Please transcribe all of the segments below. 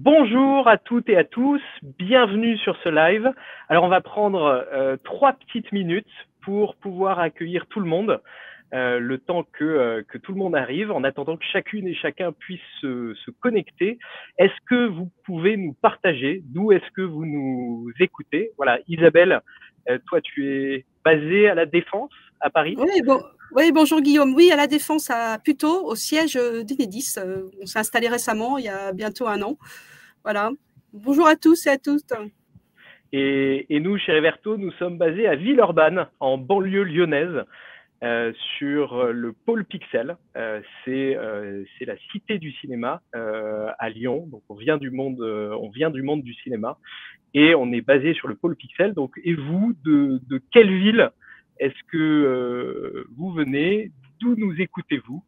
Bonjour à toutes et à tous, bienvenue sur ce live. Alors on va prendre 3 petites minutes pour pouvoir accueillir tout le monde, le temps que tout le monde arrive, en attendant que chacune et chacun puisse se connecter. Est-ce que vous pouvez nous partager d'où est-ce que vous nous écoutez? Voilà, Isabelle, toi tu es basée à La Défense, à Paris? Oui, bonjour Guillaume. Oui, à La Défense, à Puteaux, au siège d'Enedis. On s'est installé récemment, il y a bientôt 1 an. Voilà. Bonjour à tous et à toutes. Et nous, chez Reverto, nous sommes basés à Villeurbanne, en banlieue lyonnaise, sur le pôle Pixel. C'est la cité du cinéma à Lyon. Donc on vient du monde du cinéma et on est basé sur le pôle Pixel. Donc, et vous, de quelle ville est-ce que vous venez? D'où nous écoutez-vous?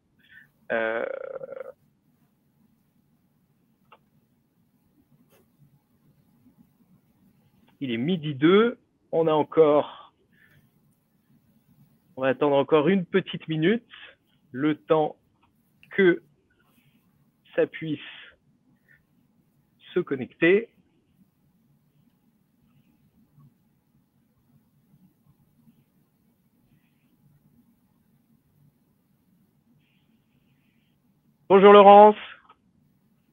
Il est 12h02. On va attendre encore une petite minute, le temps que ça puisse se connecter. Bonjour Laurence.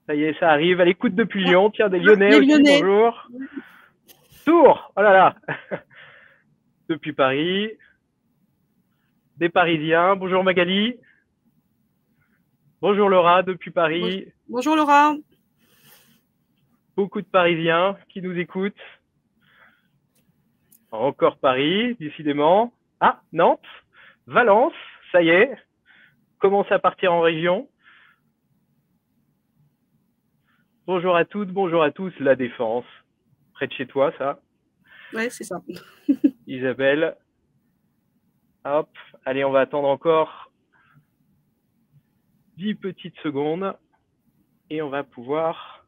Ça y est, ça arrive. À l'écoute depuis Lyon. Tiens, des Lyonnais aussi, Lyonnais. Bonjour. Tours, oh là là. Depuis Paris. Des Parisiens. Bonjour Magali. Bonjour Laura, depuis Paris. Bonjour Laura. Beaucoup de Parisiens qui nous écoutent. Encore Paris, décidément. Ah, Nantes, Valence, ça y est. Commence à partir en région. Bonjour à toutes, bonjour à tous. La Défense, près de chez toi, ça? Ouais, c'est ça. Isabelle. Hop, allez, on va attendre encore 10 petites secondes et on va pouvoir...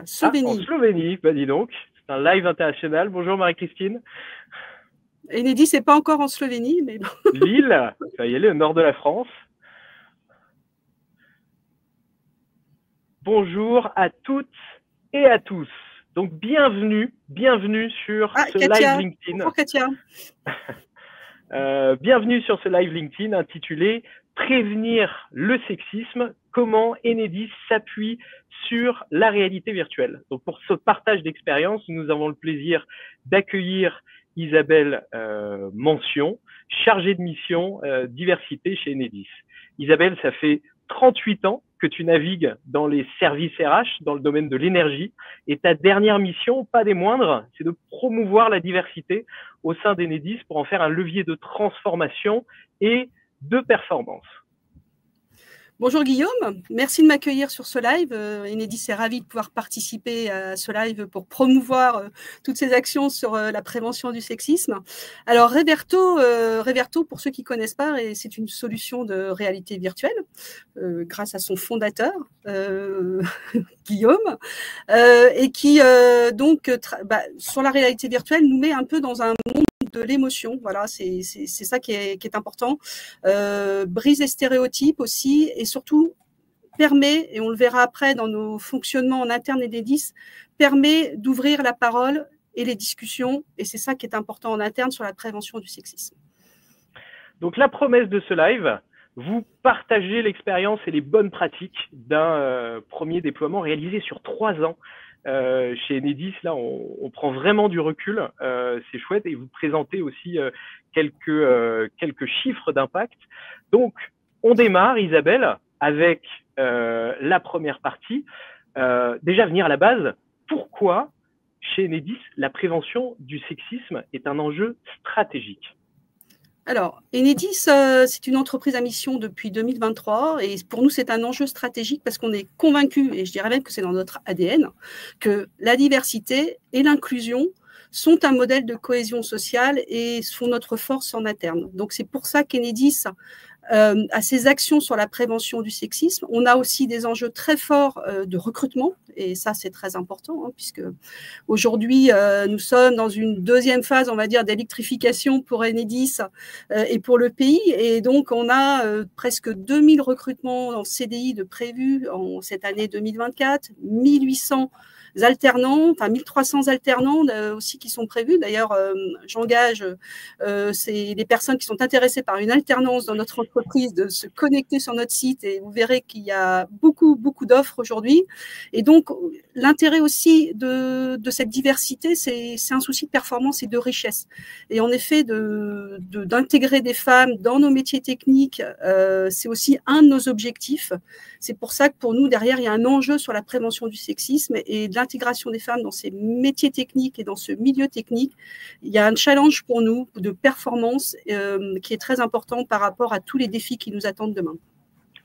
Slovénie. En Slovénie, bah dis donc, c'est un live international. Bonjour Marie-Christine. Enedis, c'est pas encore en Slovénie, mais bon. Lille, ça y est, au nord de la France. Bonjour à toutes et à tous. Donc bienvenue sur ce live LinkedIn. Bonjour Katia. Bienvenue sur ce live LinkedIn intitulé Prévenir le sexisme, comment Enedis s'appuie sur la réalité virtuelle. Donc pour ce partage d'expérience, nous avons le plaisir d'accueillir Isabelle Mention, chargée de mission diversité chez Enedis. Isabelle, ça fait 38 ans que tu navigues dans les services RH, dans le domaine de l'énergie, et ta dernière mission, pas des moindres, c'est de promouvoir la diversité au sein d'Enedis pour en faire un levier de transformation et de performance. Bonjour Guillaume, merci de m'accueillir sur ce live. Enedis est ravi de pouvoir participer à ce live pour promouvoir toutes ces actions sur la prévention du sexisme. Alors Reverto, pour ceux qui ne connaissent pas, c'est une solution de réalité virtuelle grâce à son fondateur, Guillaume, et qui donc sur la réalité virtuelle nous met un peu dans un monde de l'émotion, voilà, c'est ça qui est important, brise les stéréotypes aussi, et surtout permet, et on le verra après dans nos fonctionnements en interne Enedis, permet d'ouvrir la parole et les discussions, et c'est ça qui est important en interne sur la prévention du sexisme. Donc la promesse de ce live, vous partagez l'expérience et les bonnes pratiques d'un premier déploiement réalisé sur 3 ans. Chez Enedis, là, on prend vraiment du recul, c'est chouette, et vous présentez aussi quelques chiffres d'impact. Donc, on démarre, Isabelle, avec la première partie. Déjà, venir à la base, pourquoi, chez Enedis, la prévention du sexisme est un enjeu stratégique? Alors, Enedis, c'est une entreprise à mission depuis 2023 et pour nous, c'est un enjeu stratégique parce qu'on est convaincus, et je dirais même que c'est dans notre ADN, que la diversité et l'inclusion sont un modèle de cohésion sociale et sont notre force en interne. Donc, c'est pour ça qu'Enedis à ces actions sur la prévention du sexisme. On a aussi des enjeux très forts de recrutement, et ça c'est très important, hein, puisque aujourd'hui nous sommes dans une deuxième phase, on va dire, d'électrification pour Enedis et pour le pays, et donc on a presque 2000 recrutements en CDI de prévus en cette année 2024, 1800 alternants, enfin 1300 alternants aussi qui sont prévus. D'ailleurs, j'engage c'est les personnes qui sont intéressées par une alternance dans notre entreprise de se connecter sur notre site, et vous verrez qu'il y a beaucoup d'offres aujourd'hui. Et donc, l'intérêt aussi de cette diversité, c'est un souci de performance et de richesse. Et en effet, d'intégrer des femmes dans nos métiers techniques, c'est aussi un de nos objectifs. C'est pour ça que pour nous, derrière, il y a un enjeu sur la prévention du sexisme et de l'intégration des femmes dans ces métiers techniques et dans ce milieu technique. Il y a un challenge pour nous de performance qui est très important par rapport à tous les défis qui nous attendent demain.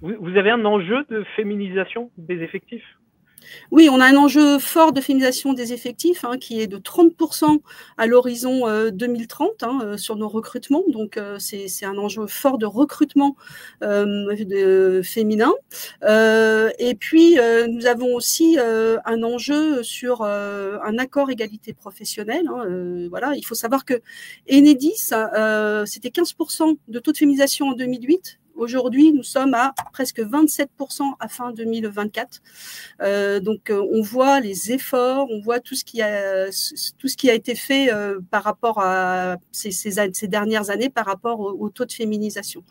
Vous avez un enjeu de féminisation des effectifs ? Oui, on a un enjeu fort de féminisation des effectifs qui est de 30% à l'horizon 2030 sur nos recrutements. Donc, c'est un enjeu fort de recrutement féminin. Et puis, nous avons aussi un enjeu sur un accord égalité professionnelle. Voilà, il faut savoir que Enedis, c'était 15% de taux de féminisation en 2008. Aujourd'hui, nous sommes à presque 27% à fin 2024. Donc, on voit les efforts, on voit tout ce qui a été fait par rapport à ces dernières années par rapport au taux de féminisation.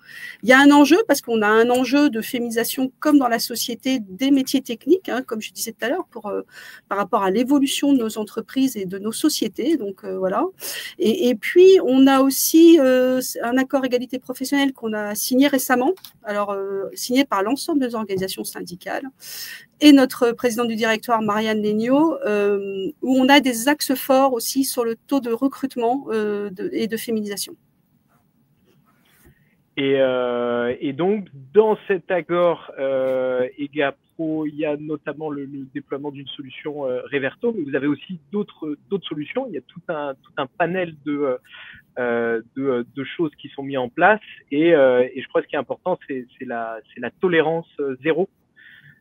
Il y a un enjeu parce qu'on a un enjeu de féminisation comme dans la société des métiers techniques, comme je disais tout à l'heure, par rapport à l'évolution de nos entreprises et de nos sociétés. Donc, voilà. Et puis, on a aussi un accord égalité professionnelle qu'on a signé récemment, alors signé par l'ensemble des organisations syndicales et notre présidente du directoire, Marianne Legnaud, où on a des axes forts aussi sur le taux de recrutement et de féminisation. Et donc, dans cet accord EGAPRO, il y a notamment le déploiement d'une solution Reverto, mais vous avez aussi d'autres solutions. Il y a tout un panel de choses qui sont mises en place. Et je crois que ce qui est important, c'est la tolérance zéro.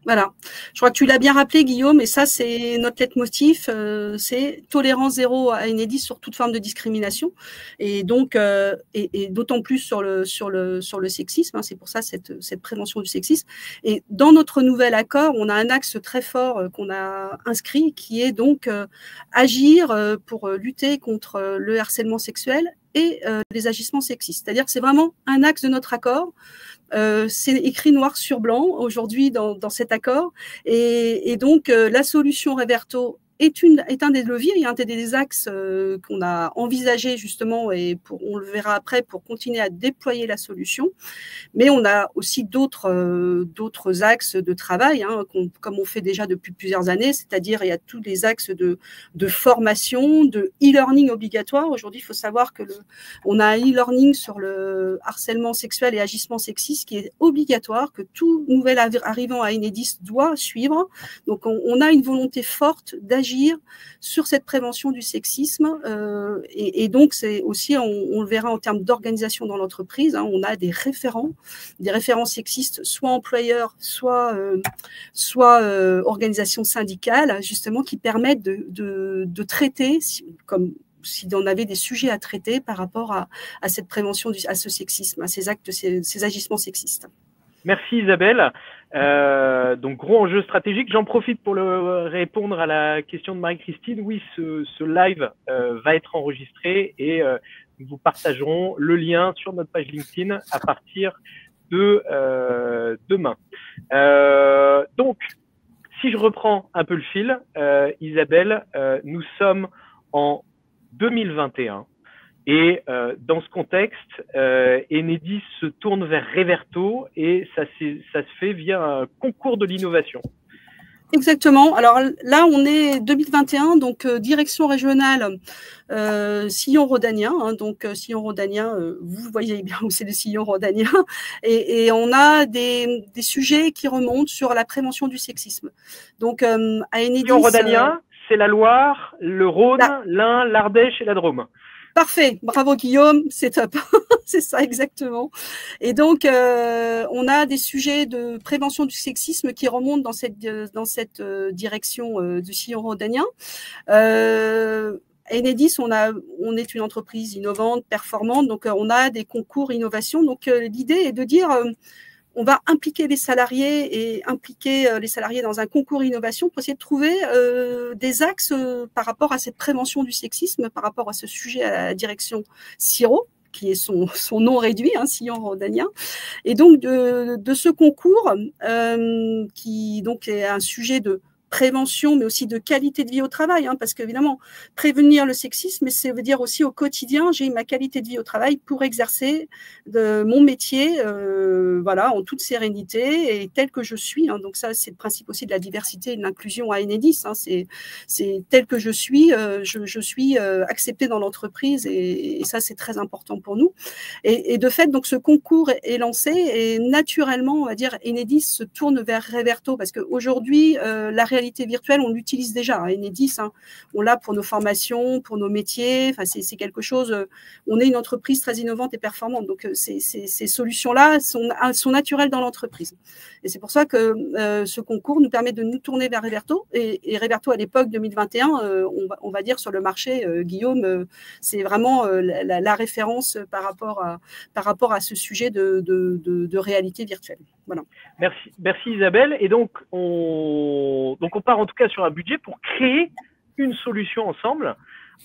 Voilà. Je crois que tu l'as bien rappelé, Guillaume, et ça, c'est notre leitmotiv, c'est tolérance zéro à Enedis sur toute forme de discrimination, et donc, et d'autant plus sur le sexisme. C'est pour ça cette prévention du sexisme. Et dans notre nouvel accord, on a un axe très fort qu'on a inscrit, qui est donc agir pour lutter contre le harcèlement sexuel et les agissements sexistes. C'est-à-dire que c'est vraiment un axe de notre accord. C'est écrit noir sur blanc aujourd'hui dans cet accord, et donc la solution Reverto est un des leviers, il y a un des axes qu'on a envisagé justement, et on le verra après, pour continuer à déployer la solution. Mais on a aussi d'autres axes de travail, comme on fait déjà depuis plusieurs années, c'est-à-dire il y a tous les axes de formation, de e-learning obligatoire. Aujourd'hui, il faut savoir que on a un e-learning sur le harcèlement sexuel et agissement sexiste qui est obligatoire, que tout nouvel arrivant à Enedis doit suivre. Donc, on a une volonté forte d'agir sur cette prévention du sexisme, et donc c'est aussi, on le verra en termes d'organisation dans l'entreprise, on a des référents sexistes, soit employeurs, soit organisations syndicales, justement, qui permettent de traiter, comme si on avait des sujets à traiter par rapport à cette prévention, à ce sexisme, à ces actes, ces agissements sexistes. Merci Isabelle. Donc gros enjeu stratégique. J'en profite pour répondre à la question de Marie-Christine. Oui, ce live va être enregistré, et nous vous partagerons le lien sur notre page LinkedIn à partir de demain. Donc, si je reprends un peu le fil, Isabelle, nous sommes en 2021. Et dans ce contexte, Enedis se tourne vers Reverto, et ça se fait via un concours de l'innovation. Exactement. Alors là, on est 2021, donc direction régionale sillon rhodanien. Donc sillon rhodanien, vous voyez bien où c'est le sillon rhodanien. Et on a des sujets qui remontent sur la prévention du sexisme. Donc à Enedis, sillon rhodanien, c'est la Loire, le Rhône, l'Ain, l'Ardèche et la Drôme. Parfait, bravo Guillaume, c'est top, c'est ça exactement. Et donc, on a des sujets de prévention du sexisme qui remontent dans cette direction du sillon rhodanien. Enedis, on est une entreprise innovante, performante, donc on a des concours innovation. Donc l'idée est de dire on va impliquer les salariés et impliquer les salariés dans un concours innovation pour essayer de trouver des axes par rapport à cette prévention du sexisme, par rapport à ce sujet à la direction CIRO, qui est son nom réduit, sillon rhodanien. Et donc de ce concours, qui donc est un sujet de prévention, mais aussi de qualité de vie au travail, parce qu'évidemment, prévenir le sexisme, ça veut dire aussi au quotidien, j'ai ma qualité de vie au travail pour exercer mon métier, voilà, en toute sérénité et tel que je suis. Donc ça, c'est le principe aussi de la diversité et de l'inclusion à Enedis. C'est tel que je suis acceptée dans l'entreprise et ça, c'est très important pour nous. Et de fait, donc ce concours est lancé et naturellement, on va dire, Enedis se tourne vers Reverto parce qu'aujourd'hui, la réalité virtuelle, on l'utilise déjà. Enedis, on l'a pour nos formations, pour nos métiers. Enfin, c'est quelque chose. On est une entreprise très innovante et performante. Donc, ces solutions-là sont naturelles dans l'entreprise. Et c'est pour ça que ce concours nous permet de nous tourner vers Reverto. Et Reverto, à l'époque 2021, on va dire sur le marché, Guillaume, c'est vraiment la référence par rapport à ce sujet de réalité virtuelle. Voilà. Merci Isabelle. Et donc on part en tout cas sur un budget pour créer une solution ensemble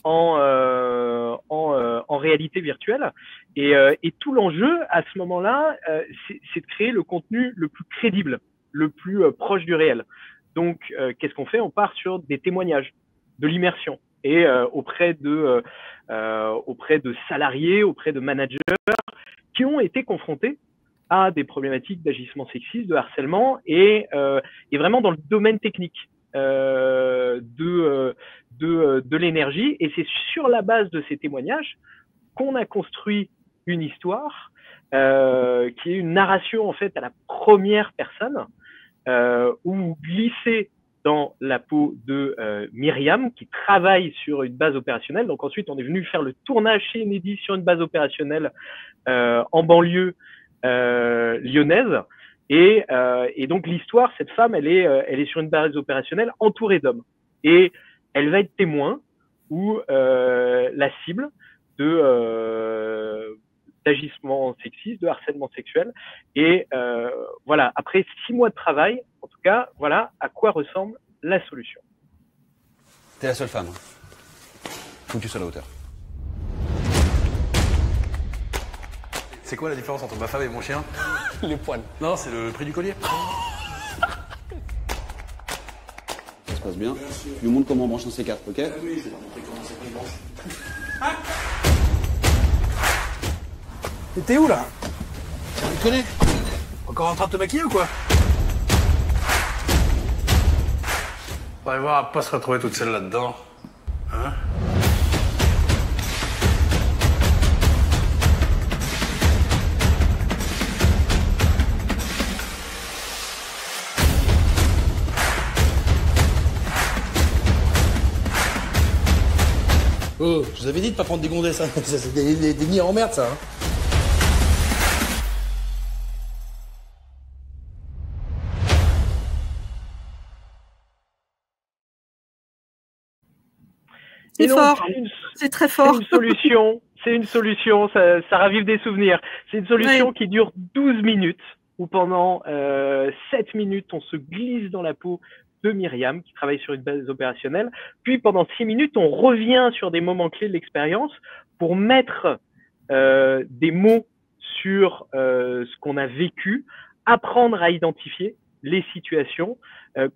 en réalité virtuelle. Et tout l'enjeu à ce moment-là, c'est de créer le contenu le plus crédible, le plus proche du réel. Donc, qu'est-ce qu'on fait? On part sur des témoignages, de l'immersion et auprès de salariés, auprès de managers qui ont été confrontés à des problématiques d'agissement sexiste, de harcèlement et vraiment dans le domaine technique de l'énergie. Et c'est sur la base de ces témoignages qu'on a construit une histoire qui est une narration en fait à la première personne où glisser dans la peau de Myriam qui travaille sur une base opérationnelle. Donc ensuite, on est venu faire le tournage chez Enedis sur une base opérationnelle en banlieue lyonnaise. Et donc l'histoire, cette femme, elle est sur une base opérationnelle entourée d'hommes. Et elle va être témoin ou la cible d'agissement sexiste, de harcèlement sexuel. Et voilà, après 6 mois de travail, en tout cas, voilà à quoi ressemble la solution. T'es la seule femme. Faut que tu sois à la hauteur. C'est quoi la différence entre ma femme et mon chien? Les poils. Non, c'est le prix du collier. Ça se passe bien. Tu nous montres comment on branche un C4, ok? Oui, je vais leur montrer comment c'est pris branche. T'es où là? Tu connais? Encore en train de te maquiller ou quoi? On va voir à pas se retrouver toute seule là-dedans. Hein? Oh, je vous avais dit de pas prendre des gondesses, hein. C'est des nids en merde, ça. Hein. C'est fort, c'est très fort. C'est une solution, ça ravive des souvenirs. C'est une solution qui dure 12 minutes, où pendant 7 minutes, on se glisse dans la peau de Myriam, qui travaille sur une base opérationnelle. Puis pendant 6 minutes, on revient sur des moments clés de l'expérience pour mettre des mots sur ce qu'on a vécu, apprendre à identifier les situations,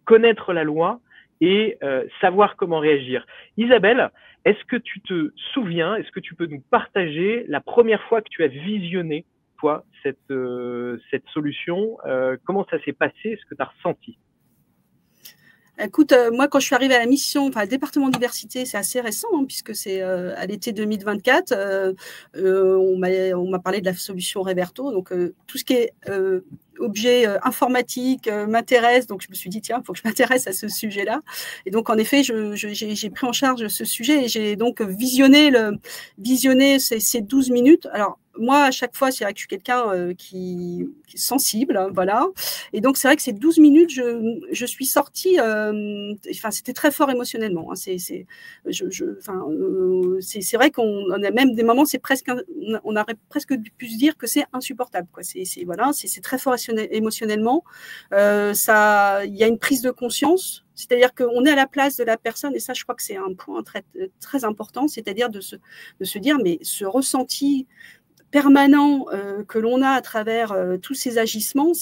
connaître la loi et savoir comment réagir. Isabelle, est-ce que tu te souviens, est-ce que tu peux nous partager la première fois que tu as visionné, toi, cette solution, comment ça s'est passé, est-ce que tu as ressenti? Écoute, moi, quand je suis arrivée à la mission, enfin, le département diversité, c'est assez récent, puisque c'est à l'été 2024. On m'a parlé de la solution Reverto. Donc, tout ce qui est objet informatique m'intéresse, donc je me suis dit tiens, il faut que je m'intéresse à ce sujet-là. Et donc en effet, j'ai pris en charge ce sujet et j'ai donc visionné ces 12 minutes. Alors moi, à chaque fois, c'est vrai que je suis quelqu'un qui est sensible, hein, voilà. Et donc, c'est vrai que ces 12 minutes, je suis sortie, enfin, c'était très fort émotionnellement. Hein, c'est vrai qu'on a même des moments, on aurait presque pu se dire que c'est insupportable, quoi. Voilà, c'est très fort émotionnellement. Il y a une prise de conscience. C'est-à-dire qu'on est à la place de la personne, et ça, je crois que c'est un point très, très important, c'est-à-dire de se dire, mais ce ressenti permanent que l'on a à travers tous ces agissements,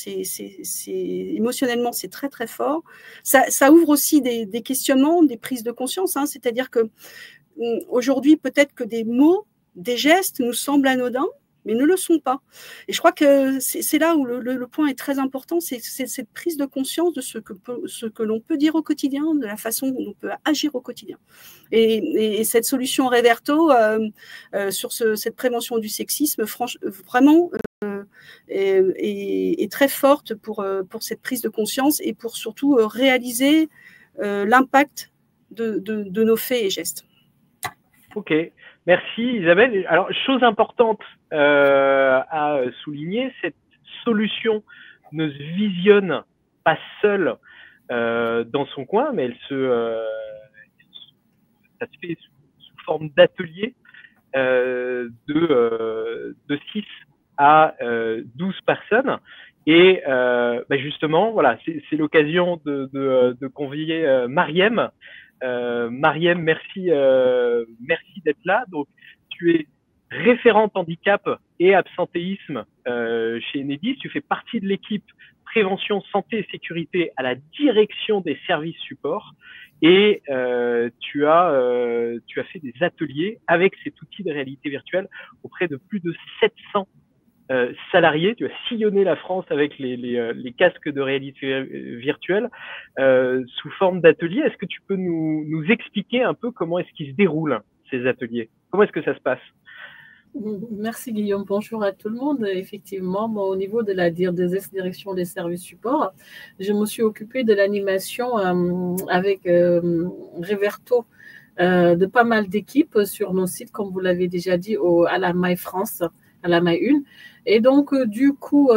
émotionnellement, c'est très, très fort. Ça ouvre aussi des questionnements, des prises de conscience, hein, c'est-à-dire que aujourd'hui, peut-être que des mots, des gestes nous semblent anodins, mais ne le sont pas. Et je crois que c'est là où le point est très important, c'est cette prise de conscience de ce que l'on peut dire au quotidien, de la façon dont on peut agir au quotidien. Et cette solution Reverto sur cette prévention du sexisme, vraiment est très forte pour cette prise de conscience et pour surtout réaliser l'impact de nos faits et gestes. Ok, merci Isabelle. Alors, chose importante à souligner, cette solution ne se visionne pas seule dans son coin, mais ça se fait sous forme d'atelier de 6 à 12 personnes. Et justement, voilà, c'est l'occasion de convier Mariem. Mariem, merci d'être là. Donc, tu es référente handicap et absentéisme chez Enedis. Tu fais partie de l'équipe prévention, santé et sécurité à la direction des services supports. Et tu as fait des ateliers avec cet outil de réalité virtuelle auprès de plus de 700 salariés. Tu as sillonné la France avec les casques de réalité virtuelle sous forme d'ateliers. Est-ce que tu peux nous expliquer un peu comment est-ce qu'ils se déroulent ces ateliers? Comment est-ce que ça se passe? Merci Guillaume, bonjour à tout le monde. Effectivement, moi, au niveau de la DIRDES, direction des services supports, je me suis occupée de l'animation avec Reverto de pas mal d'équipes sur nos sites, comme vous l'avez déjà dit, à la Maille France, à la Maille 1. Et donc, du coup,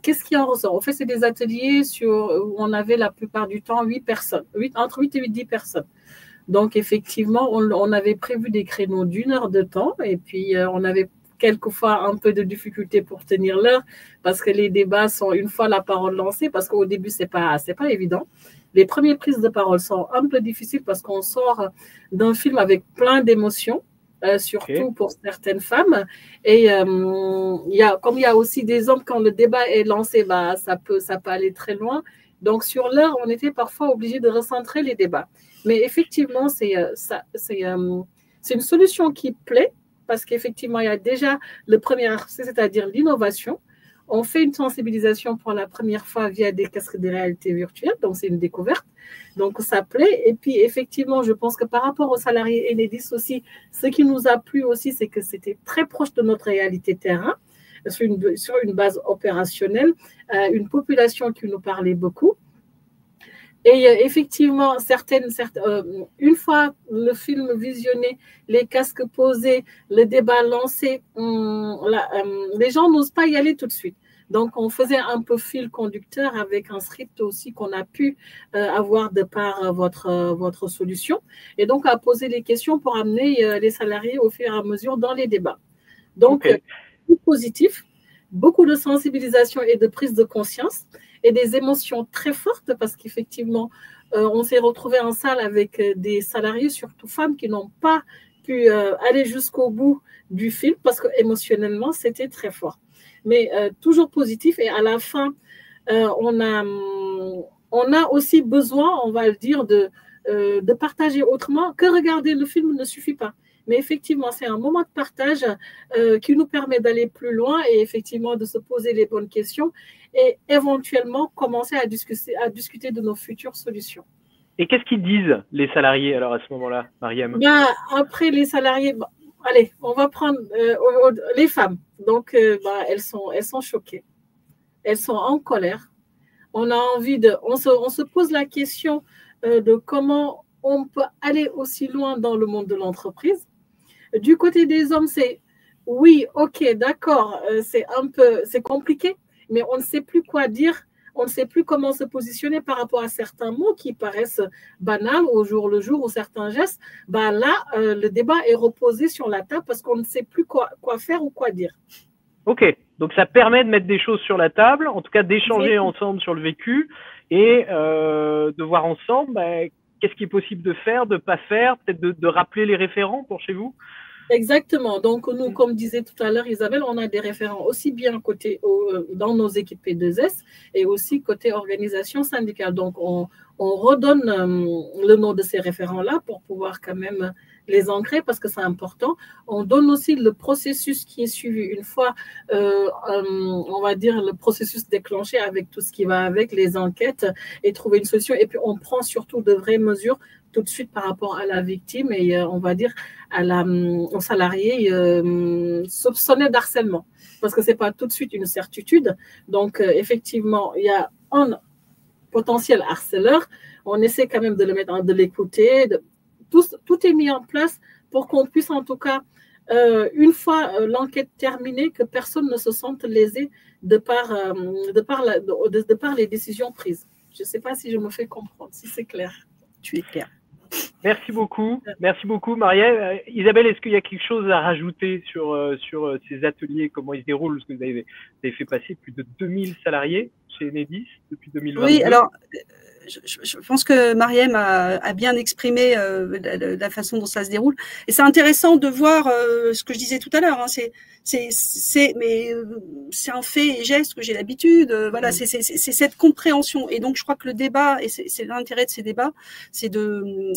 qu'est-ce qui en ressort? En fait, c'est des ateliers où on avait la plupart du temps 8 personnes, entre 8 et 10 personnes. Donc, effectivement, on avait prévu des créneaux d'1 heure de temps et puis on avait quelquefois un peu de difficulté pour tenir l'heure parce que les débats sont une fois la parole lancée, parce qu'au début, c'est pas évident. Les premières prises de parole sont un peu difficiles parce qu'on sort d'un film avec plein d'émotions. Surtout pour certaines femmes. Et comme il y a aussi des hommes, quand le débat est lancé, ça peut aller très loin. Donc, sur l'heure, on était parfois obligé de recentrer les débats. Mais effectivement, c'est une solution qui plaît parce qu'effectivement, il y a déjà le premier aspect, c'est-à-dire l'innovation. On fait une sensibilisation pour la première fois via des casques de réalité virtuelle, donc c'est une découverte. Donc, ça plaît. Et puis, effectivement, je pense que par rapport aux salariés Enedis aussi, ce qui nous a plu aussi, c'est que c'était très proche de notre réalité terrain, sur une base opérationnelle, une population qui nous parlait beaucoup. Et effectivement, une fois le film visionné, les casques posés, le débat lancé, les gens n'osent pas y aller tout de suite. Donc, on faisait un peu fil conducteur avec un script aussi qu'on a pu avoir de par votre solution. Et donc, à poser les questions pour amener les salariés au fur et à mesure dans les débats. Donc, positif, beaucoup de sensibilisation et de prise de conscience et des émotions très fortes parce qu'effectivement, on s'est retrouvé en salle avec des salariés, surtout femmes, qui n'ont pas pu aller jusqu'au bout du film parce qu'émotionnellement, c'était très fort. Mais toujours positif. Et à la fin, on a aussi besoin, on va le dire, de partager autrement. Que regarder le film ne suffit pas. Mais effectivement, c'est un moment de partage qui nous permet d'aller plus loin et effectivement de se poser les bonnes questions et éventuellement commencer à discuter de nos futures solutions. Et qu'est-ce qu'ils disent, les salariés, alors à ce moment-là, Mariem? Après, les salariés, allez, on va prendre les femmes. Donc, elles sont choquées. elles sont en colère. On a envie de, on se pose la question de comment on peut aller aussi loin dans le monde de l'entreprise. Du côté des hommes, c'est oui, ok, d'accord, c'est compliqué, mais on ne sait plus quoi dire, on ne sait plus comment se positionner par rapport à certains mots qui paraissent banals au jour le jour ou certains gestes. Ben là, le débat est reposé sur la table parce qu'on ne sait plus quoi faire ou quoi dire. Ok, donc ça permet de mettre des choses sur la table, en tout cas d'échanger ensemble sur le vécu et de voir ensemble qu'est-ce qui est possible de faire, de ne pas faire, peut-être de rappeler les référents pour chez vous. Exactement. Donc, nous, comme disait tout à l'heure Isabelle, on a des référents aussi bien dans nos équipes P2S et aussi côté organisation syndicale. Donc, on redonne le nom de ces référents-là pour pouvoir quand même les ancrer parce que c'est important. On donne aussi le processus qui est suivi une fois, on va dire, le processus déclenché avec tout ce qui va avec, les enquêtes et trouver une solution. Et puis, on prend surtout de vraies mesures tout de suite par rapport à la victime et on va dire au salarié soupçonné d'harcèlement parce que c'est pas tout de suite une certitude. Donc effectivement, il y a un potentiel harceleur, on essaie quand même de l'écouter, tout est mis en place pour qu'on puisse en tout cas une fois l'enquête terminée, que personne ne se sente lésé de par les décisions prises. Je ne sais pas si je me fais comprendre, si c'est clair. Tu es clair. Merci beaucoup, Marielle. Isabelle, est-ce qu'il y a quelque chose à rajouter sur ces ateliers, comment ils se déroulent? Parce que vous avez fait passer plus de 2000 salariés chez Enedis depuis 2022. Oui, alors je pense que Mariem a bien exprimé la façon dont ça se déroule. Et c'est intéressant de voir ce que je disais tout à l'heure. Hein, c'est un fait et geste que j'ai l'habitude. Voilà, c'est cette compréhension. Et donc, je crois que le débat, et c'est l'intérêt de ces débats, c'est de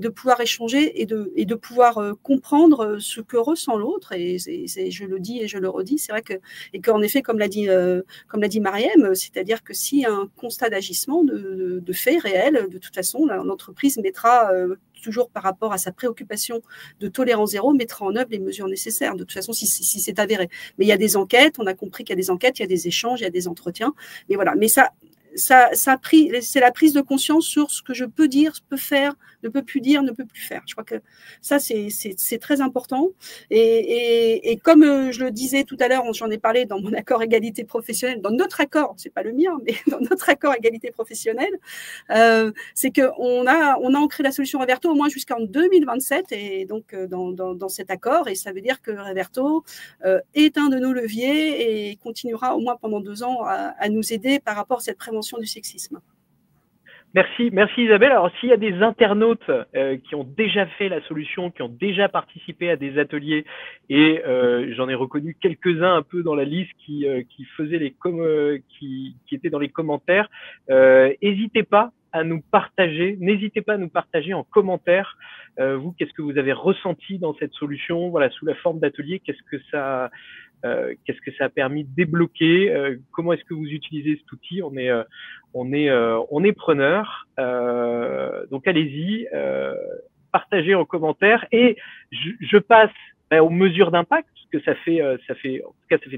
pouvoir échanger et de pouvoir comprendre ce que ressent l'autre. Et je le dis et je le redis, c'est vrai qu'en effet, comme l'a dit Mariem, c'est-à-dire que s'il y a un constat d'agissement, de faits réels, de toute façon, l'entreprise mettra toujours par rapport à sa préoccupation de tolérance zéro, mettra en œuvre les mesures nécessaires, de toute façon, si c'est avéré. Mais il y a des enquêtes, on a compris qu'il y a des enquêtes, il y a des échanges, il y a des entretiens, mais voilà. Mais c'est la prise de conscience sur ce que je peux dire, peux faire, ne peux plus dire, ne peux plus faire. Je crois que ça, c'est très important. Et comme je le disais tout à l'heure, j'en ai parlé dans mon accord égalité professionnelle, dans notre accord, c'est pas le mien, mais dans notre accord égalité professionnelle, c'est qu'on a ancré la solution Reverto au moins jusqu'en 2027, et donc dans cet accord, et ça veut dire que Reverto est un de nos leviers et continuera au moins pendant 2 ans à nous aider par rapport à cette prévention du sexisme. Merci Isabelle. Alors s'il y a des internautes qui ont déjà fait la solution, qui ont déjà participé à des ateliers, et j'en ai reconnu quelques-uns un peu dans la liste qui faisaient qui étaient dans les commentaires, n'hésitez pas à nous partager en commentaire vous, qu'est-ce que vous avez ressenti dans cette solution, voilà, sous la forme d'atelier, qu'est-ce que ça a permis de débloquer, comment est-ce que vous utilisez cet outil, on est preneur, donc allez-y, partagez en commentaire, et je passe aux mesures d'impact, parce que ça fait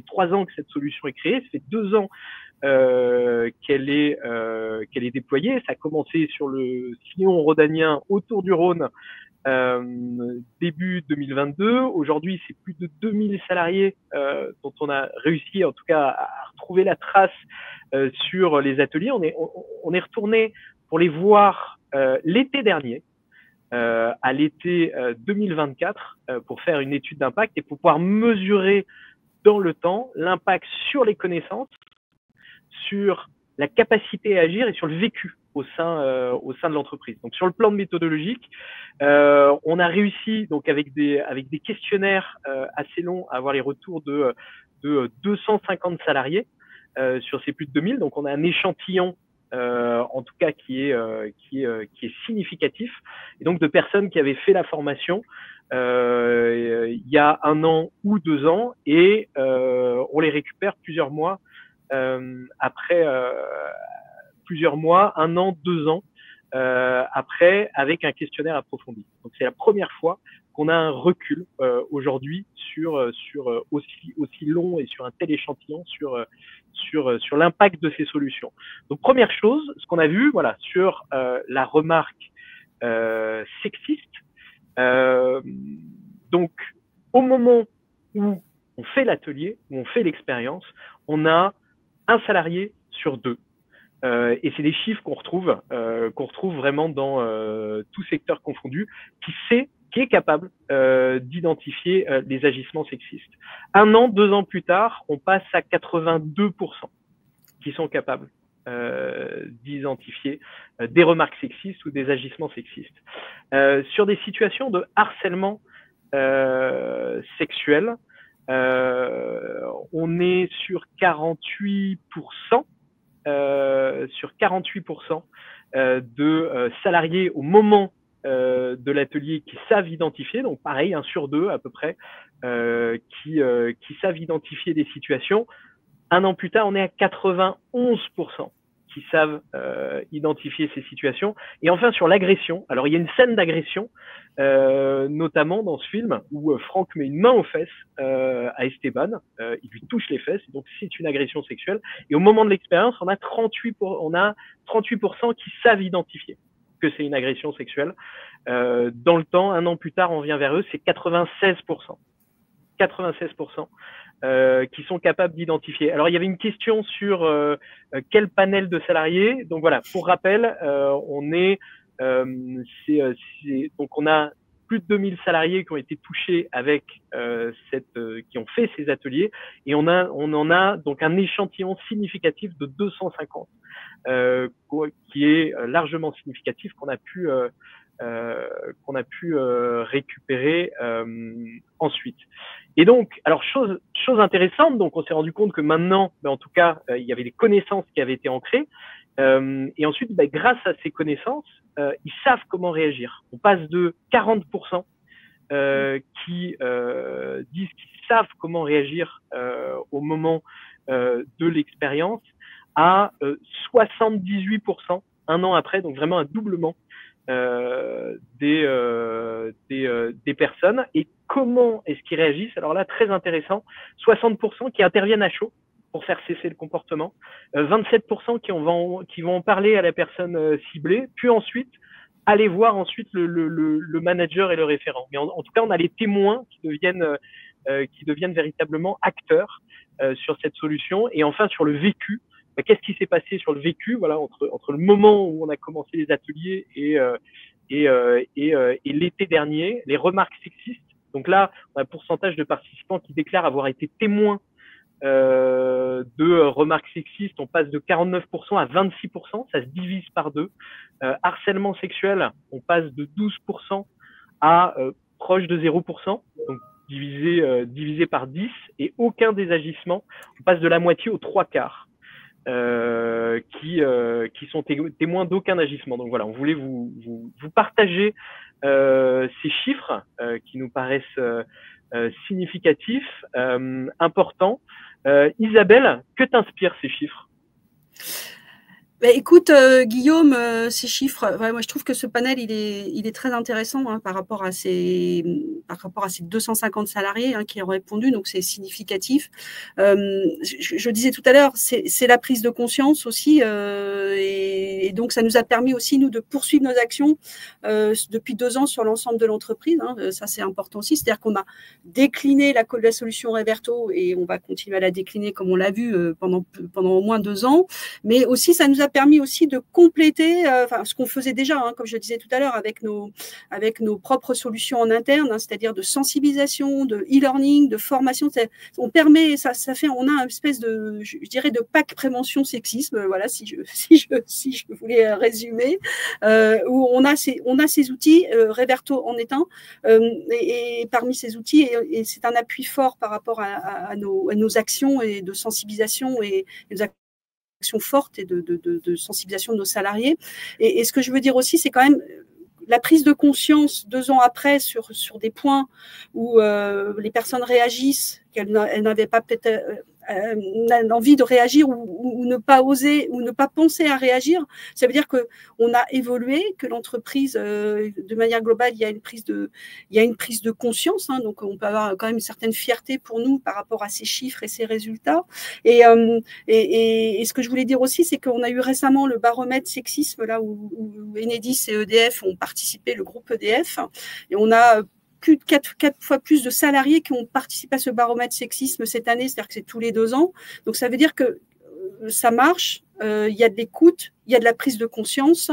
3 ans que cette solution est créée, ça fait 2 ans qu'elle est déployée. Ça a commencé sur le sillon rhodanien autour du Rhône début 2022. Aujourd'hui, c'est plus de 2000 salariés dont on a réussi en tout cas à retrouver la trace sur les ateliers. On est retourné pour les voir l'été dernier, à l'été 2024, pour faire une étude d'impact et pour pouvoir mesurer dans le temps l'impact sur les connaissances, sur la capacité à agir et sur le vécu au sein de l'entreprise. Donc sur le plan méthodologique, on a réussi donc avec des questionnaires assez longs à avoir les retours de 250 salariés sur ces plus de 2000. Donc on a un échantillon en tout cas qui est significatif, et donc de personnes qui avaient fait la formation il y a 1 an ou 2 ans, et on les récupère plusieurs mois après, 1 an, 2 ans après, avec un questionnaire approfondi. Donc c'est la première fois qu'on a un recul aujourd'hui sur aussi long et sur un tel échantillon sur l'impact de ces solutions. Donc première chose, ce qu'on a vu, voilà, sur la remarque sexiste. Donc au moment où on fait l'atelier, où on fait l'expérience, on a un salarié sur 2. Et c'est des chiffres qu'on retrouve vraiment dans tout secteur confondu, qui est capable d'identifier les agissements sexistes. 1 an, 2 ans plus tard, on passe à 82% qui sont capables d'identifier des remarques sexistes ou des agissements sexistes. Sur des situations de harcèlement sexuel, on est sur 48%. Sur 48% de salariés au moment de l'atelier qui savent identifier, donc pareil, 1 sur 2 à peu près, qui savent identifier des situations. 1 an plus tard, on est à 91% qui savent identifier ces situations. Et enfin, sur l'agression, alors il y a une scène d'agression, notamment dans ce film, où Franck met une main aux fesses à Esteban, il lui touche les fesses, donc c'est une agression sexuelle. Et au moment de l'expérience, on a 38% qui savent identifier que c'est une agression sexuelle. Dans le temps, 1 an plus tard, on vient vers eux, c'est 96%. 96% qui sont capables d'identifier. Alors, il y avait une question sur quel panel de salariés. Donc voilà, pour rappel, donc on a plus de 2000 salariés qui ont été touchés avec qui ont fait ces ateliers, et on en a donc un échantillon significatif de 250 qui est largement significatif, qu'on a pu récupérer ensuite. Et donc, alors chose intéressante, donc on s'est rendu compte que maintenant, en tout cas, il y avait des connaissances qui avaient été ancrées, et ensuite, grâce à ces connaissances, ils savent comment réagir. On passe de 40% qui disent qu'ils savent comment réagir au moment de l'expérience à 78% 1 an après, donc vraiment un doublement des personnes. Et comment est-ce qu'ils réagissent? Alors là, très intéressant, 60% qui interviennent à chaud pour faire cesser le comportement, 27% qui vont en parler à la personne ciblée, puis ensuite aller voir ensuite le manager et le référent. Mais en tout cas, on a les témoins qui deviennent véritablement acteurs sur cette solution. Et enfin, sur le vécu, qu'est-ce qui s'est passé sur le vécu, voilà, entre le moment où on a commencé les ateliers et l'été dernier, les remarques sexistes. Donc là, on a un pourcentage de participants qui déclarent avoir été témoins de remarques sexistes. On passe de 49% à 26%, ça se divise par 2. Harcèlement sexuel, on passe de 12% à proche de 0%, donc divisé par 10, et aucun des agissements, on passe de la moitié aux 3/4. Qui sont témoins d'aucun agissement. Donc voilà, on voulait vous partager ces chiffres qui nous paraissent significatifs, importants. Isabelle, que t'inspirent ces chiffres? Écoute, Guillaume, ces chiffres, moi je trouve que ce panel il est très intéressant par rapport à ces 250 salariés qui ont répondu, donc c'est significatif. Je disais tout à l'heure, c'est la prise de conscience aussi, et donc ça nous a permis aussi nous de poursuivre nos actions depuis 2 ans sur l'ensemble de l'entreprise. Ça c'est important aussi, c'est-à-dire qu'on a décliné la solution Reverto et on va continuer à la décliner comme on l'a vu pendant au moins 2 ans, mais aussi ça nous a permis aussi de compléter ce qu'on faisait déjà, comme je le disais tout à l'heure, avec nos propres solutions en interne, c'est-à-dire de sensibilisation, de e-learning, de formation. On a une espèce de, je dirais, de pack prévention sexisme, voilà, si je voulais résumer, où on a ces outils, Reverto en est un, et parmi ces outils, et c'est un appui fort par rapport à nos actions et de sensibilisation et nos actions forte et de sensibilisation de nos salariés. Et ce que je veux dire aussi, c'est quand même la prise de conscience 2 ans après sur des points où les personnes réagissent qu'elles n'avaient pas peut-être envie de réagir ou ne pas oser ou ne pas penser à réagir. Ça veut dire qu'on a évolué, que l'entreprise, de manière globale, il y a une prise de conscience. Hein, donc, on peut avoir quand même une certaine fierté pour nous par rapport à ces chiffres et ces résultats. Et ce que je voulais dire aussi, c'est qu'on a eu récemment le baromètre sexisme, là où Enedis et EDF ont participé, le groupe EDF, et on a plus de 4 fois plus de salariés qui ont participé à ce baromètre sexisme cette année, c'est-à-dire que c'est tous les 2 ans. Donc, ça veut dire que ça marche, il y a de l'écoute, il y a de la prise de conscience,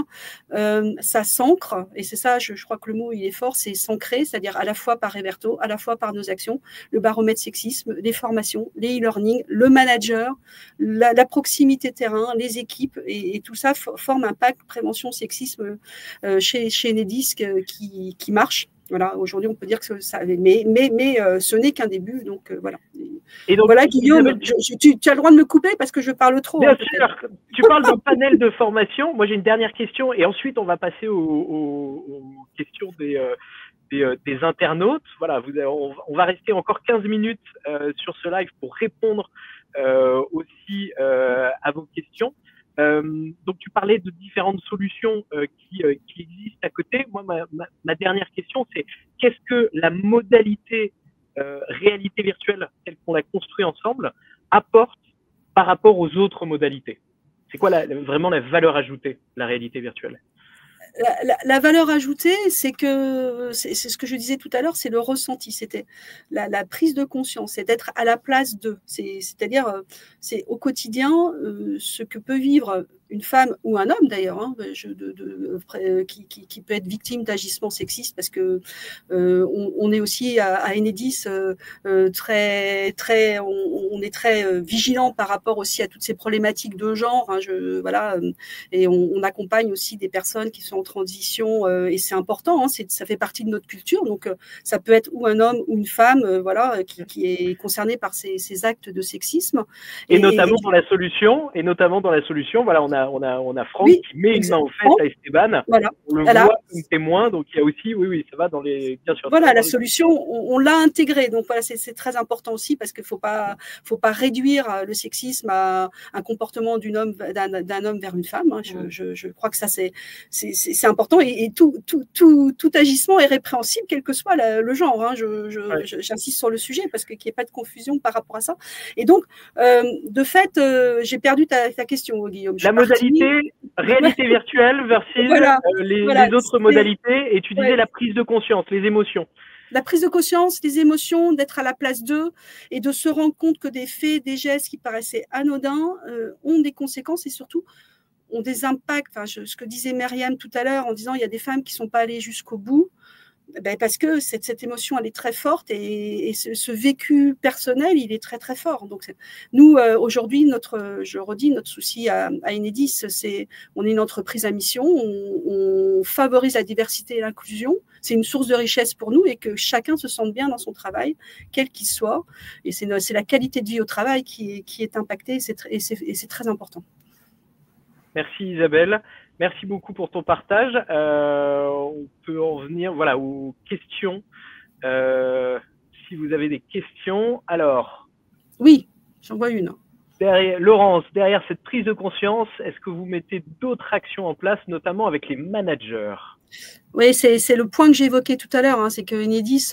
ça s'ancre, et c'est ça, je crois que le mot, il est fort, c'est s'ancrer, c'est-à-dire à la fois par Reverto, à la fois par nos actions, le baromètre sexisme, les formations, les e-learning, le manager, la proximité terrain, les équipes, et tout ça forme un pacte prévention sexisme chez Enedis qui marche. Voilà, aujourd'hui, on peut dire que ça, mais ce n'est qu'un début, donc voilà. Et donc, voilà, Guillaume, tu as le droit de me couper parce que je parle trop. Bien sûr, tu parles d'un panel de formation. Moi, j'ai une dernière question et ensuite, on va passer aux questions des internautes. Voilà, on va rester encore 15 minutes sur ce live pour répondre aussi à vos questions. Donc, tu parlais de différentes solutions qui existent à côté. Moi, ma dernière question, c'est qu'est-ce que la modalité réalité virtuelle, telle qu'on l'a construit ensemble, apporte par rapport aux autres modalités? C'est quoi vraiment la valeur ajoutée, la réalité virtuelle? La valeur ajoutée, c'est ce que je disais tout à l'heure, c'est le ressenti, c'était la prise de conscience, c'est d'être à la place d'eux. C'est-à-dire, c'est au quotidien ce que peut vivre une femme ou un homme d'ailleurs, hein, qui peut être victime d'agissements sexistes, parce que on est aussi à Enedis on est très vigilant par rapport aussi à toutes ces problématiques de genre. Hein, voilà, et on accompagne aussi des personnes qui sont en transition, et c'est important. Hein, ça fait partie de notre culture, donc ça peut être ou un homme ou une femme, voilà, qui est concerné par ces actes de sexisme. Et notamment dans la solution, voilà, on a Franck qui met une main aux fesses à Esteban. Voilà. On le voit comme témoin, donc il y a aussi, oui, ça va dans les, bien sûr. Voilà, la solution, on l'a intégrée, donc voilà, c'est très important aussi parce qu'il faut pas réduire le sexisme à un comportement d'un homme vers une femme. Hein. Je crois que ça c'est important et tout agissement est répréhensible, quel que soit le genre. Hein. J'insiste sur le sujet parce qu'il n'y ait pas de confusion par rapport à ça. Et donc, de fait, j'ai perdu ta question, Guillaume. La modalité réalité virtuelle versus les autres modalités, et tu disais la prise de conscience, les émotions. La prise de conscience, les émotions, d'être à la place d'eux et de se rendre compte que des faits, des gestes qui paraissaient anodins ont des conséquences et surtout ont des impacts. Enfin, ce que disait Myriam tout à l'heure en disant il y a des femmes qui ne sont pas allées jusqu'au bout. Parce que cette émotion, elle est très forte et ce vécu personnel, il est très, très fort. Donc, nous, aujourd'hui, je redis, notre souci à Enedis, on est une entreprise à mission, on favorise la diversité et l'inclusion. C'est une source de richesse pour nous et que chacun se sente bien dans son travail, quel qu'il soit. Et c'est la qualité de vie au travail qui est impactée et c'est très important. Merci Isabelle. Merci beaucoup pour ton partage. On peut en venir aux questions. Si vous avez des questions, alors. Oui, j'en vois une. Laurence, derrière cette prise de conscience, est-ce que vous mettez d'autres actions en place, notamment avec les managers? Oui, c'est le point que j'évoquais tout à l'heure, hein, c'est que Enedis,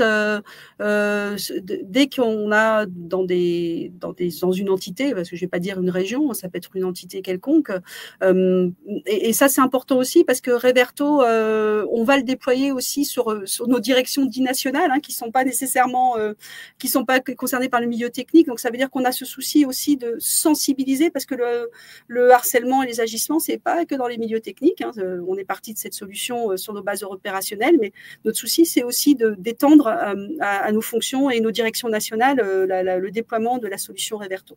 dès qu'on a dans une entité, parce que je vais pas dire une région, ça peut être une entité quelconque, et ça c'est important aussi parce que Reverto, on va le déployer aussi sur nos directions dits nationales, hein, qui sont pas nécessairement, qui sont pas concernées par le milieu technique. Donc ça veut dire qu'on a ce souci aussi de sensibiliser parce que le harcèlement et les agissements, c'est pas que dans les milieux techniques. Hein, on est parti de cette solution sur nos bases opérationnelles, mais notre souci, c'est aussi d'étendre à nos fonctions et nos directions nationales le déploiement de la solution Reverto.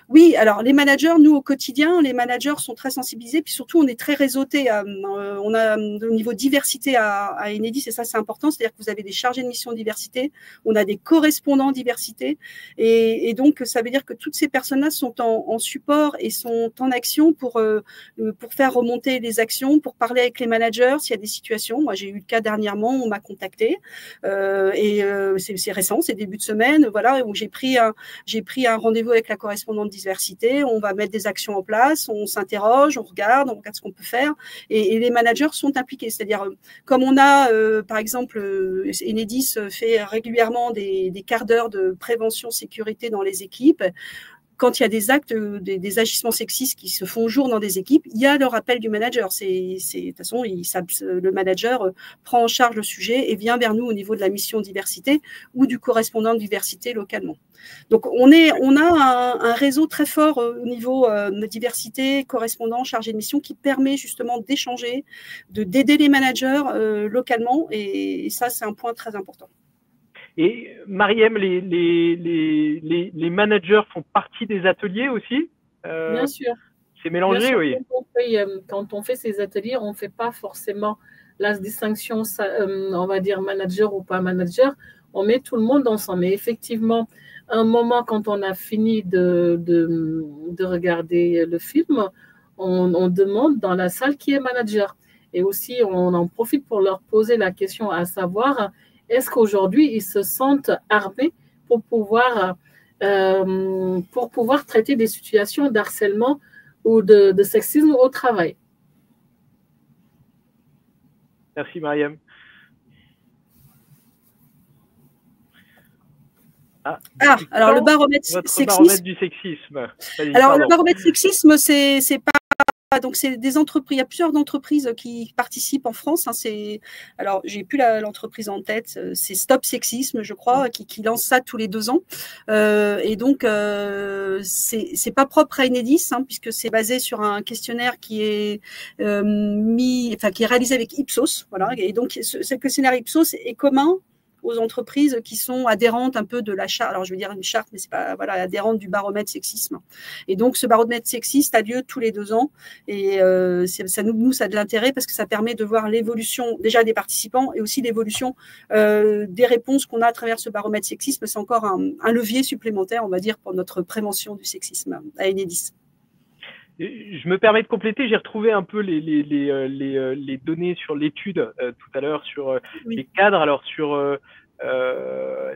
Oui, alors les managers, nous au quotidien, les managers sont très sensibilisés, puis surtout on est très réseautés. On a au niveau diversité à Enedis, et ça c'est important, c'est-à-dire que vous avez des chargés de mission diversité, on a des correspondants diversité, et donc ça veut dire que toutes ces personnes-là sont en support et sont en action pour faire remonter les actions, pour parler avec les managers s'il y a des situations. Moi, j'ai eu le cas dernièrement, on m'a contacté c'est récent, c'est début de semaine, voilà, où j'ai pris un rendez-vous avec la correspondante diversité. On va mettre des actions en place, on s'interroge, on regarde ce qu'on peut faire, et les managers sont impliqués. C'est-à-dire, comme on a, par exemple, Enedis fait régulièrement des quarts d'heure de prévention sécurité dans les équipes. Quand il y a des actes, des agissements sexistes qui se font jour dans des équipes, il y a le rappel du manager. De toute façon, le manager prend en charge le sujet et vient vers nous au niveau de la mission diversité ou du correspondant de diversité localement. Donc, on a un réseau très fort au niveau de diversité, correspondant, chargé de mission, qui permet justement d'échanger, d'aider les managers localement. Et ça, c'est un point très important. Et Mariem, les managers font partie des ateliers aussi? Bien sûr. C'est mélangé, bien sûr, oui. Quand on fait ces ateliers, on ne fait pas forcément la distinction, on va dire manager ou pas manager. On met tout le monde ensemble. Mais effectivement, un moment, quand on a fini de regarder le film, on demande dans la salle qui est manager. Et aussi, on en profite pour leur poser la question à savoir, est-ce qu'aujourd'hui, ils se sentent armés pour pouvoir traiter des situations d'harcèlement ou de sexisme au travail? Merci, Mariem. Alors le baromètre baromètre du sexisme. Alors le baromètre sexisme, c'est pas. Donc, c'est des entreprises. Il y a plusieurs entreprises qui participent en France. Alors, j'ai plus l'entreprise en tête. C'est Stop Sexisme, je crois, qui lance ça tous les 2 ans. Et donc, c'est pas propre à Enedis, puisque c'est basé sur un questionnaire qui est qui est réalisé avec Ipsos. Voilà. Et donc, ce questionnaire Ipsos est commun aux entreprises qui sont adhérentes un peu de la charte, alors je vais dire une charte, mais c'est pas, voilà, adhérentes du baromètre sexisme. Et donc, ce baromètre sexiste a lieu tous les 2 ans, et ça a de l'intérêt parce que ça permet de voir l'évolution déjà des participants et aussi l'évolution des réponses qu'on a à travers ce baromètre sexisme. C'est encore un levier supplémentaire, on va dire, pour notre prévention du sexisme à Enedis. Je me permets de compléter, j'ai retrouvé un peu les données sur l'étude tout à l'heure sur les cadres. Alors sur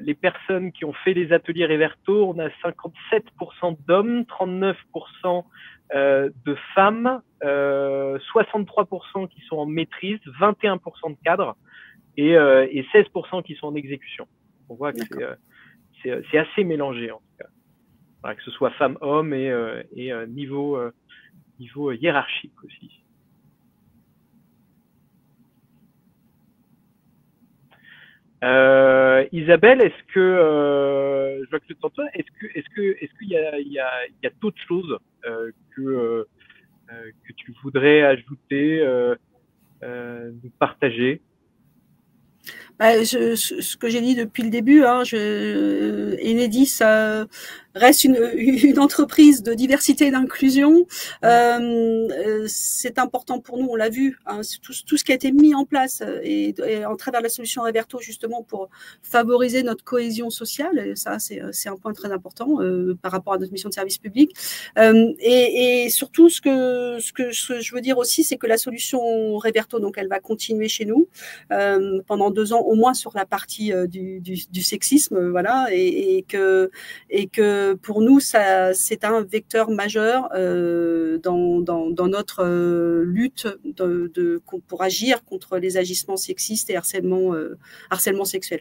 les personnes qui ont fait les ateliers Reverto, on a 57% d'hommes, 39% de femmes, 63% qui sont en maîtrise, 21% de cadres et 16% qui sont en exécution. On voit que c'est assez mélangé en tout cas. Voilà, que ce soit femmes, hommes et niveau hiérarchique aussi. Isabelle, est-ce que je vois que le temps toi, est-ce qu'il y a d'autres choses que tu voudrais ajouter, nous partager? Ce que j'ai dit depuis le début, Enedis reste une entreprise de diversité et d'inclusion. C'est important pour nous, on l'a vu, tout ce qui a été mis en place et en travers la solution Reverto justement pour favoriser notre cohésion sociale. Et ça, c'est un point très important par rapport à notre mission de service public. Et surtout, ce que je veux dire aussi, c'est que la solution Reverto, donc, elle va continuer chez nous pendant 2 ans, au moins sur la partie du sexisme, voilà, et que pour nous, c'est un vecteur majeur dans notre lutte pour agir contre les agissements sexistes et harcèlement sexuel.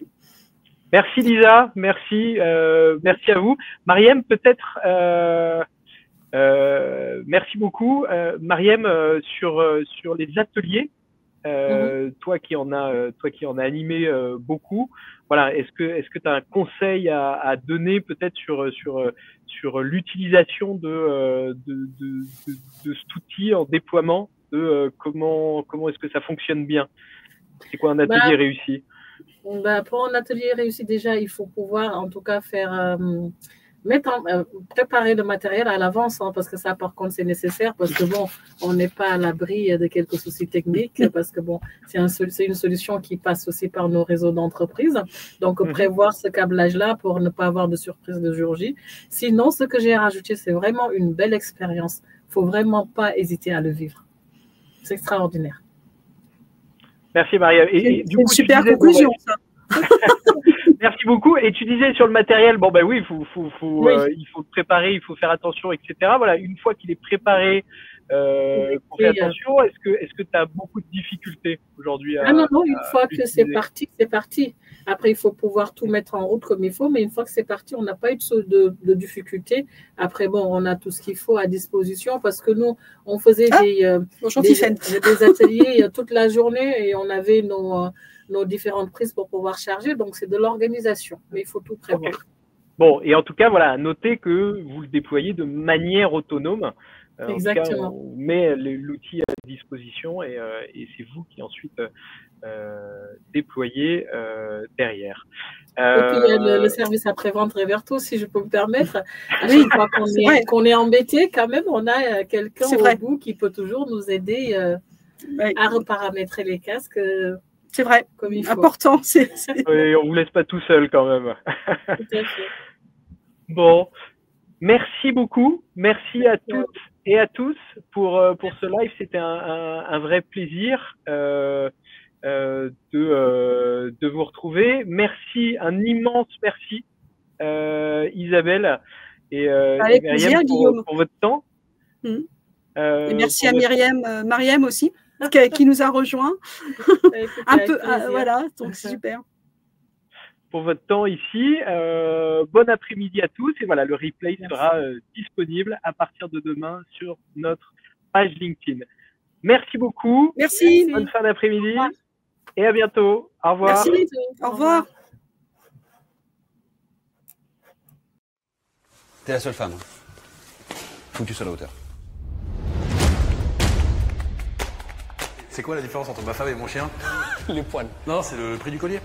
Merci Lisa, merci à vous. Mariem, peut-être, merci beaucoup. Mariem, sur les ateliers, toi qui en as animé beaucoup, voilà, est-ce que tu as un conseil à donner peut-être sur l'utilisation de cet outil en déploiement, comment est-ce que ça fonctionne bien? C'est quoi un atelier réussi? Pour un atelier réussi, déjà, il faut pouvoir en tout cas faire préparer le matériel à l'avance, parce que ça, par contre, c'est nécessaire, parce que bon, on n'est pas à l'abri de quelques soucis techniques, parce que bon, c'est une solution qui passe aussi par nos réseaux d'entreprises. Donc, prévoir ce câblage-là pour ne pas avoir de surprise de jour J. Sinon, ce que j'ai rajouté, c'est vraiment une belle expérience. Il ne faut vraiment pas hésiter à le vivre. C'est extraordinaire. Merci Maria. C'est une super conclusion, ça. Merci beaucoup. Et tu disais sur le matériel, bon ben oui, Oui. il faut le préparer, il faut faire attention, etc. Voilà, une fois qu'il est préparé, on fait attention. Est-ce que tu as beaucoup de difficultés aujourd'hui à, non, une fois que c'est l'utiliser? parti, c'est parti. Après, il faut pouvoir tout mettre en route comme il faut, mais une fois que c'est parti, on n'a pas eu de difficulté. Après, bon, on a tout ce qu'il faut à disposition parce que nous, on faisait des ateliers toute la journée et on avait nos différentes prises pour pouvoir charger. Donc, c'est de l'organisation, mais il faut tout prévoir. Okay. Bon, et en tout cas, voilà, notez que vous le déployez de manière autonome. Exactement. En tout cas, on met l'outil à disposition et c'est vous qui ensuite déployez derrière. Et puis, il y a le service après-vente Reverto, si je peux me permettre. À chaque fois qu'on est embêté, quand même, on a quelqu'un au bout qui peut toujours nous aider à reparamétrer les casques. C'est vrai, comme il faut. Important. Oui, on ne vous laisse pas tout seul quand même. Tout à fait. Bon, merci beaucoup. Merci à toutes et à tous pour ce live. C'était un vrai plaisir de vous retrouver. Merci, un immense merci Isabelle et Myriam pour votre temps. Et merci à Mariam aussi, qui nous a rejoints. Un peu, voilà, donc super. Pour votre temps ici. Bon après-midi à tous. Et voilà, le replay sera disponible à partir de demain sur notre page LinkedIn. Merci beaucoup. Merci. Bonne fin d'après-midi. Et à bientôt. Au revoir. Merci. Au revoir. T'es la seule femme. Faut que tu sois à la hauteur. C'est quoi la différence entre ma femme et mon chien? Les poils. Non, c'est le prix du collier.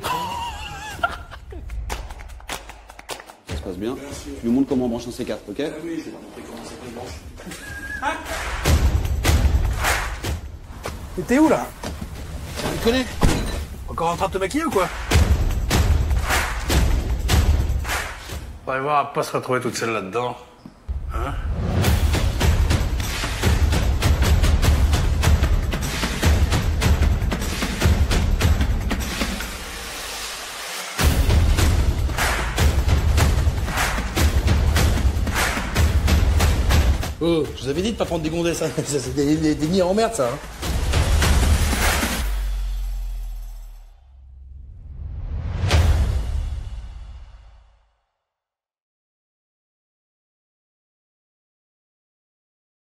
Ça se passe bien. Tu nous montres comment on branche un C4, ok? Oui, je vais leur montrer comment ça se branche. Mais t'es où là? Tu connais? Encore en train de te maquiller ou quoi? On va voir à pas se retrouver toute seule là-dedans. Hein? Oh, je vous avais dit de pas prendre des gondesses, hein. C'est des nids en merde, ça. Hein.